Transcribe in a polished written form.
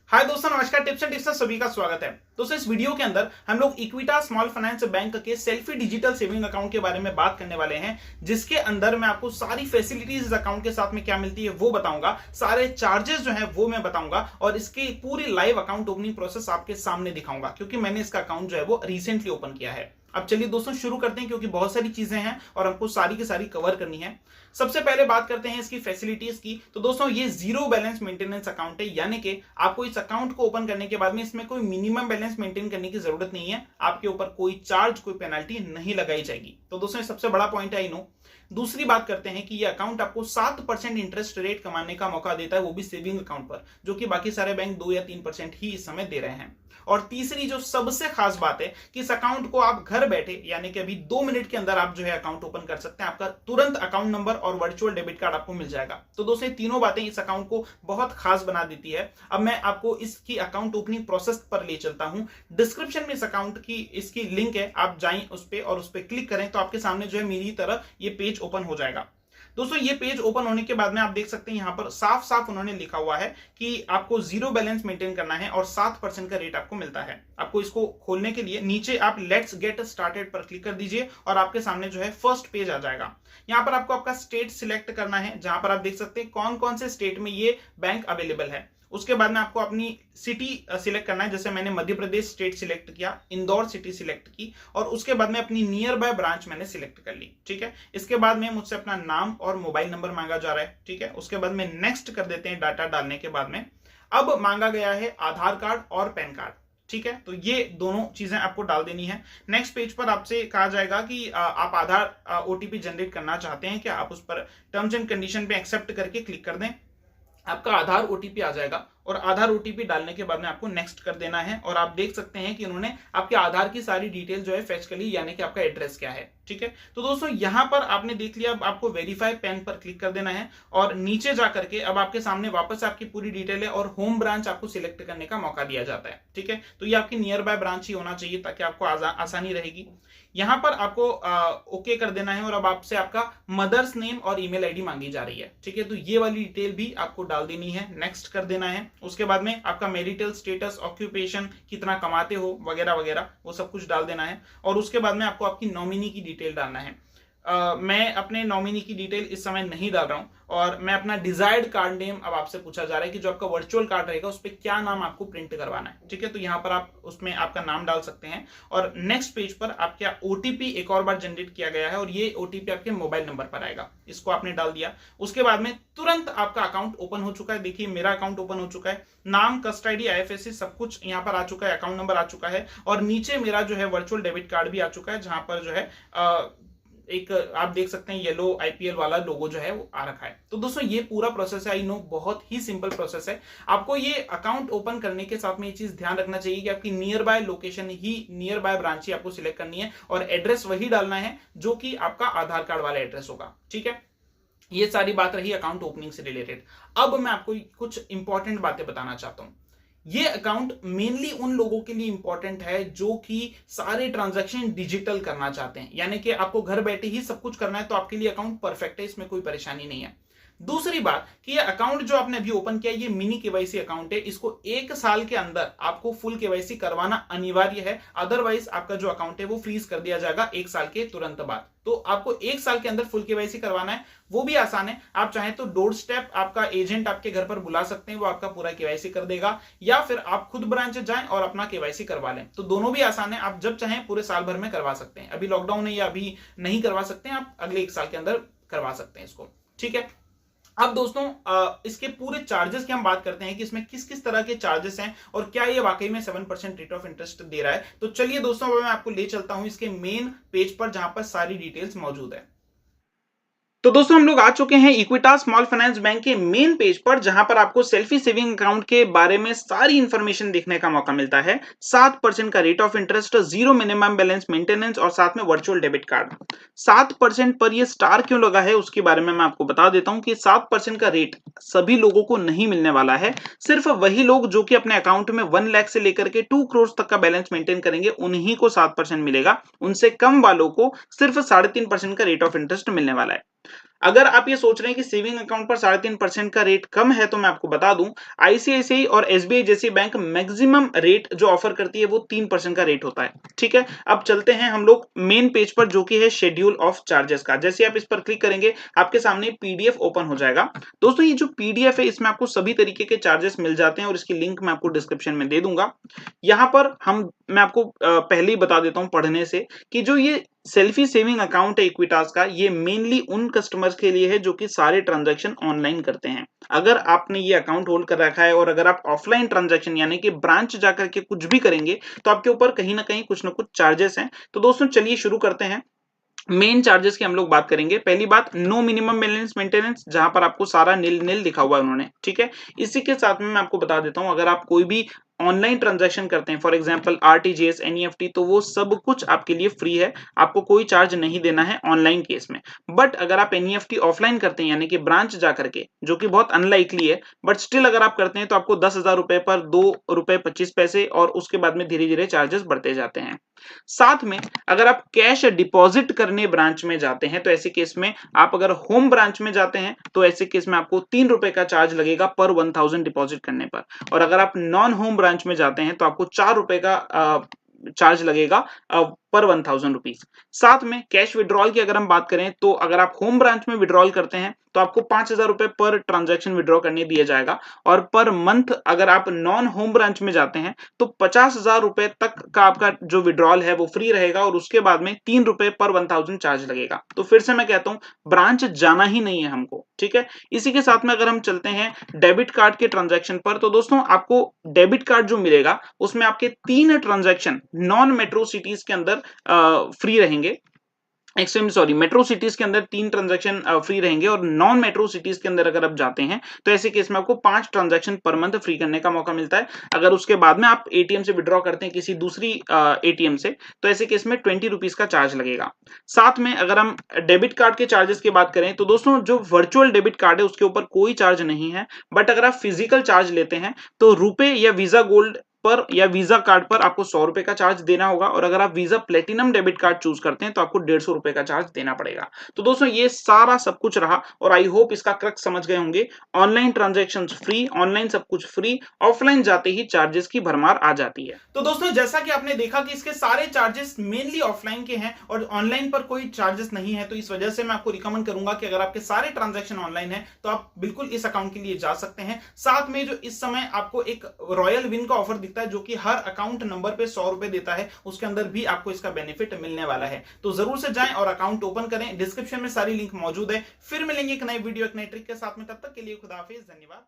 हाय दोस्तों, नमस्कार। Tips and tips में सभी का स्वागत है। दोस्तों, इस वीडियो के अंदर हम लोग इक्विटा स्मॉल फाइनेंस बैंक के सेल्फी डिजिटल सेविंग अकाउंट के बारे में बात करने वाले हैं, जिसके अंदर मैं आपको सारी फैसिलिटीज इस अकाउंट के साथ में क्या मिलती है वो बताऊंगा, सारे चार्जेस जो है वो मैं बताऊंगा और इसकी पूरी लाइव अकाउंट ओपनिंग प्रोसेस आपके सामने दिखाऊंगा, क्योंकि मैंने इसका अकाउंट जो है वो रिसेंटली ओपन किया है। अब चलिए दोस्तों शुरू करते हैं, क्योंकि बहुत सारी चीजें हैं और हमको सारी की सारी कवर करनी है। सबसे पहले बात करते हैं इसकी फैसिलिटीज की। तो दोस्तों, ये जीरो बैलेंस मेंटेनेंस अकाउंट है, यानी कि आपको इस अकाउंट को ओपन करने के बाद में इसमें कोई मिनिमम बैलेंस मेंटेन करने की जरूरत नहीं है। आपके ऊपर कोई चार्ज, कोई पेनल्टी नहीं लगाई जाएगी। तो दोस्तों, ये सबसे बड़ा पॉइंट है, आई नो। दूसरी बात करते हैं कि ये अकाउंट आपको 7% इंटरेस्ट रेट कमाने का मौका देता है, वो भी सेविंग अकाउंट पर, जो कि बाकी सारे बैंक 2 या 3% ही इस समय दे रहे हैं। और तीसरी जो सबसे खास बात है कि इस अकाउंट को आप घर बैठे, यानी कि अभी 2 मिनट के अंदर आप जो है अकाउंट ओपन कर सकते हैं। आपका तुरंत अकाउंट नंबर और वर्चुअल डेबिट कार्ड आपको मिल जाएगा। तो दोस्तों, ये तीनों बातें इस अकाउंट को बहुत खास बना देती है। अब मैं आपको इसकी अकाउंट ओपनिंग प्रोसेस पर ले चलता हूं। डिस्क्रिप्शन में इस अकाउंट की इसकी लिंक है, आप जाएं उस पर और उस पर क्लिक करें तो आपके सामने जो है मेरी तरह ये पेज ओपन हो जाएगा। दोस्तों, ये पेज ओपन होने के बाद में आप देख सकते हैं यहां पर साफ साफ उन्होंने लिखा हुआ है कि आपको जीरो बैलेंस मेंटेन करना है और 7% का रेट आपको मिलता है। आपको इसको खोलने के लिए नीचे आप लेट्स गेट स्टार्टेड पर क्लिक कर दीजिए और आपके सामने जो है फर्स्ट पेज आ जाएगा। यहां पर आपको आपका स्टेट सिलेक्ट करना है, जहां पर आप देख सकते हैं कौन कौन से स्टेट में ये बैंक अवेलेबल है। उसके बाद में आपको अपनी सिटी सिलेक्ट करना है, जैसे मैंने मध्य प्रदेश स्टेट सिलेक्ट किया, इंदौर सिटी सिलेक्ट की और उसके बाद में अपनी नियर बाय ब्रांच मैंने सिलेक्ट कर ली। ठीक है, इसके बाद में मुझसे अपना नाम और मोबाइल नंबर मांगा जा रहा है। ठीक है, उसके बाद में नेक्स्ट कर देते हैं। डाटा डालने के बाद में अब मांगा गया है आधार कार्ड और पैन कार्ड। ठीक है, तो ये दोनों चीजें आपको डाल देनी है। नेक्स्ट पेज पर आपसे कहा जाएगा कि आप आधार ओटीपी जनरेट करना चाहते हैं क्या। आप उस पर टर्म्स एंड कंडीशन पे एक्सेप्ट करके क्लिक कर दें। आपका आधार ओटीपी आ जाएगा और आधार ओटीपी डालने के बाद में आपको नेक्स्ट कर देना है। और आप देख सकते हैं कि उन्होंने आपके आधार की सारी डिटेल जो है फेच कर ली, यानी कि आपका एड्रेस क्या है। ठीक है, तो दोस्तों यहां पर आपने देख लिया। अब आपको वेरीफाई पैन पर क्लिक कर देना है और नीचे जाकर के अब आपके सामने वापस आपकी पूरी डिटेल है और होम ब्रांच आपको सिलेक्ट करने का मौका दिया जाता है। ठीक है, तो ये आपकी नियर बाय ब्रांच ही होना चाहिए ताकि आपको आसानी रहेगी। यहां पर आपको ओके कर देना है और अब आपसे आपका मदर्स नेम और ईमेल आईडी मांगी जा रही है। ठीक है, तो ये वाली डिटेल भी आपको डाल देनी है, नेक्स्ट कर देना है। उसके बाद में आपका मैरिटल स्टेटस, ऑक्यूपेशन, कितना कमाते हो वगैरह वगैरह, वो सब कुछ डाल देना है। और उसके बाद में आपको आपकी नॉमिनी की डिटेल डालना है। मैं अपने नॉमिनी की डिटेल इस समय नहीं डाल रहा हूं और मैं अपना डिजायर्ड कार्ड नेम अब आपसे पूछा जा रहा है कि जो आपका वर्चुअल कार्ड रहेगा उस पर क्या नाम आपको प्रिंट करवाना है। ठीक है, तो यहां पर आप उसमें आपका नाम डाल सकते हैं और नेक्स्ट पेज पर आपका ओटीपी एक और बार जनरेट किया गया है और ये ओटीपी आपके मोबाइल नंबर पर आएगा। इसको आपने डाल दिया। उसके बाद में तुरंत आपका अकाउंट ओपन हो चुका है। देखिए, मेरा अकाउंट ओपन हो चुका है। नाम, कस्ट आईडी, आईएफएससी सब कुछ यहां पर आ चुका है, अकाउंट नंबर आ चुका है और नीचे मेरा जो है वर्चुअल डेबिट कार्ड भी आ चुका है, जहां पर जो है एक आप देख सकते हैं येलो आईपीएल वाला लोगो जो है वो आ रखा है। तो दोस्तों, ये पूरा प्रोसेस है। आई नो बहुत ही सिंपल प्रोसेस है। आपको ये अकाउंट ओपन करने के साथ में ये चीज ध्यान रखना चाहिए कि आपकी नियर बाय लोकेशन ही, नियर बाय ब्रांच ही आपको सिलेक्ट करनी है और एड्रेस वही डालना है जो कि आपका आधार कार्ड वाला एड्रेस होगा। ठीक है, ये सारी बात रही अकाउंट ओपनिंग से रिलेटेड। अब मैं आपको कुछ इंपॉर्टेंट बातें बताना चाहता हूं। ये अकाउंट मेनली उन लोगों के लिए इंपॉर्टेंट है जो कि सारे ट्रांजैक्शन डिजिटल करना चाहते हैं, यानी कि आपको घर बैठे ही सब कुछ करना है, तो आपके लिए अकाउंट परफेक्ट है, इसमें कोई परेशानी नहीं है। दूसरी बात कि ये अकाउंट जो आपने अभी ओपन किया, ये मिनी केवाईसी अकाउंट है। इसको 1 साल के अंदर आपको फुल केवाईसी करवाना अनिवार्य है, अदरवाइज आपका जो अकाउंट है वो फ्रीज कर दिया जाएगा 1 साल के तुरंत बाद। तो आपको 1 साल के अंदर फुल केवाईसी करवाना है, वो भी आसान है। आप चाहें तो डोर स्टेप आपका एजेंट आपके घर पर बुला सकते हैं, वो आपका पूरा केवाईसी कर देगा, या फिर आप खुद ब्रांच जाएं और अपना केवाईसी करवा लें। तो दोनों भी आसान है, आप जब चाहें पूरे साल भर में करवा सकते हैं। अभी लॉकडाउन है या अभी नहीं करवा सकते हैं, आप अगले 1 साल के अंदर करवा सकते हैं इसको। ठीक है, अब दोस्तों इसके पूरे चार्जेस की हम बात करते हैं कि इसमें किस किस तरह के चार्जेस हैं और क्या ये वाकई में 7% रेट ऑफ इंटरेस्ट दे रहा है। तो चलिए दोस्तों, मैं आपको ले चलता हूं इसके मेन पेज पर, जहां पर सारी डिटेल्स मौजूद है। तो दोस्तों, हम लोग आ चुके हैं इक्विटा स्मॉल फाइनेंस बैंक के मेन पेज पर, जहां पर आपको सेल्फी सेविंग अकाउंट के बारे में सारी इंफॉर्मेशन देखने का मौका मिलता है। 7% का rate of interest, zero minimum balance maintenance और साथ में वर्चुअल डेबिट कार्ड। 7% पर ये स्टार क्यों लगा है उसके बारे में मैं आपको बता देता हूं कि 7% का रेट सभी लोगों को नहीं मिलने वाला है। सिर्फ वही लोग जो कि अपने अकाउंट में 1 लाख से लेकर के 2 करोड़ तक का बैलेंस मेंटेन करेंगे, उन्हीं को 7% मिलेगा। उनसे कम वालों को सिर्फ 3.5% का रेट ऑफ इंटरेस्ट मिलने वाला है। अगर आप ये सोच रहे हैं कि सेविंग अकाउंट पर 3.5% का रेट कम है, तो मैं आपको बता दूं आईसीआईसीआई और एसबीआई जैसी बैंक मैक्सिमम रेट जो ऑफर करती है वो 3% का रेट होता है। ठीक है, अब चलते हैं हम लोग मेन पेज पर जो कि है शेड्यूल ऑफ चार्जेस का। जैसे आप इस पर क्लिक करेंगे आपके सामने पीडीएफ ओपन हो जाएगा। दोस्तों ये जो पीडीएफ है इसमें आपको सभी तरीके के चार्जेस मिल जाते हैं और इसकी लिंक मैं आपको डिस्क्रिप्शन में दे दूंगा। यहां पर मैं आपको पहले ही बता देता हूं पढ़ने से कि जो ये सेल्फी सेविंग अकाउंट है इक्विटास का, ये मेनली उन कस्टमर्स के लिए है जो कि सारे ट्रांजैक्शन ऑनलाइन करते हैं। अगर आपने ये अकाउंट होल्ड कर रखा है और अगर आप ऑफलाइन ट्रांजैक्शन यानी कि ब्रांच जाकर के कुछ भी करेंगे तो आपके ऊपर कहीं ना कहीं कुछ ना कुछ चार्जेस हैं। तो दोस्तों चलिए शुरू करते हैं। मेन चार्जेस की हम लोग बात करेंगे। पहली बात, नो मिनिमम बैलेंस मेंटेनेंस, जहां पर आपको सारा नील नील लिखा हुआ है उन्होंने। ठीक है, इसी के साथ में मैं आपको बता देता हूं, अगर आप कोई भी ऑनलाइन ट्रांजैक्शन करते हैं, फॉर एग्जांपल आरटीजीएस, एनईएफटी, तो वो सब कुछ आपके लिए फ्री है, आपको कोई चार्ज नहीं देना है ऑनलाइन केस में। बट अगर आप एनईएफटी ऑफलाइन करते हैं यानी कि ब्रांच जाकर के, जो कि बहुत अनलाइकली है, बट स्टिल अगर आप करते हैं तो आपको 10,000 रुपए पर 2 रुपए 25 पैसे और उसके बाद में धीरे धीरे चार्जेस बढ़ते जाते हैं। साथ में अगर आप कैश डिपॉजिट करने ब्रांच में जाते हैं तो ऐसे केस में, आप अगर होम ब्रांच में जाते हैं तो ऐसे केस में आपको 3 रुपए का चार्ज लगेगा पर 1000 डिपॉजिट करने पर, और अगर आप नॉन होम ब्रांच में जाते हैं तो आपको 4 रुपए का चार्ज लगेगा पर 1000 रुपीज। साथ में कैश विड्रॉल की अगर हम बात करें तो अगर आप होम ब्रांच में विड्रॉल करते हैं तो आपको 5000 रुपए पर ट्रांजैक्शन विड्रॉ करने दिया जाएगा, और पर मंथ अगर आप नॉन होम ब्रांच में जाते हैं तो 50,000 रुपए तक का आपका जो विड्रॉल है वो फ्री रहेगा, और उसके बाद में 3 रुपए पर 1000 चार्ज लगेगा। तो फिर से मैं कहता हूं, ब्रांच जाना ही नहीं है हमको। ठीक है, इसी के साथ में अगर हम चलते हैं डेबिट कार्ड के ट्रांजैक्शन पर, तो दोस्तों आपको डेबिट कार्ड जो मिलेगा उसमें आपके 3 ट्रांजैक्शन नॉन मेट्रो सिटीज के अंदर फ्री रहेंगे। एक्सट्रीमली सॉरी, मेट्रो सिटीज के अंदर 3 ट्रांजैक्शन फ्री रहेंगे, और नॉन मेट्रो सिटीज के अंदर अगर आप जाते हैं तो ऐसे केस में आपको 5 ट्रांजैक्शन पर मंथ फ्री करने का मौका मिलता है। अगर उसके बाद में आप एटीएम से विड्रॉ करते हैं किसी दूसरी एटीएम से, तो ऐसे केस में 20 रुपीज का चार्ज लगेगा। साथ में अगर हम डेबिट कार्ड के चार्जेस की बात करें तो दोस्तों जो वर्चुअल डेबिट कार्ड है उसके ऊपर कोई चार्ज नहीं है, बट अगर आप फिजिकल चार्ज लेते हैं तो रुपए या वीजा गोल्ड पर या वीजा कार्ड पर आपको 100 रुपए का चार्ज देना होगा, और अगर आप visa platinum debit card choose करते हैं तो आपको 150 रुपए का चार्ज देना पड़ेगा। तो दोस्तों ये सारा सब कुछ रहा, और आई होप इसका क्रक्स समझ गए होंगे। ऑनलाइन ट्रांजैक्शन फ्री, ऑनलाइन सब कुछ फ्री, ऑफलाइन जाते ही चार्जेस की भरमार आ जाती है। तो दोस्तों जैसा कि आपने देखा कि इसके सारे चार्जेस मेनली ऑफलाइन के हैं और ऑनलाइन पर कोई चार्जेस नहीं है, तो इस वजह से मैं आपको रिकमेंड करूंगा कि अगर आपके सारे ट्रांजैक्शन ऑनलाइन है तो आप बिल्कुल इस अकाउंट के लिए जा सकते हैं। साथ में जो इस समय आपको एक रॉयल विन का ऑफर दिखता है जो कि हर अकाउंट नंबर पे 100 रुपए देता है, उसके अंदर भी आपको इसका बेनिफिट मिलने वाला है। तो जरूर से जाएं और अकाउंट ओपन करें, डिस्क्रिप्शन में सारी लिंक मौजूद है। फिर मिलेंगे एक नई वीडियो एक नई ट्रिक के साथ में, तब तक के लिए खुदा हाफिज, धन्यवाद।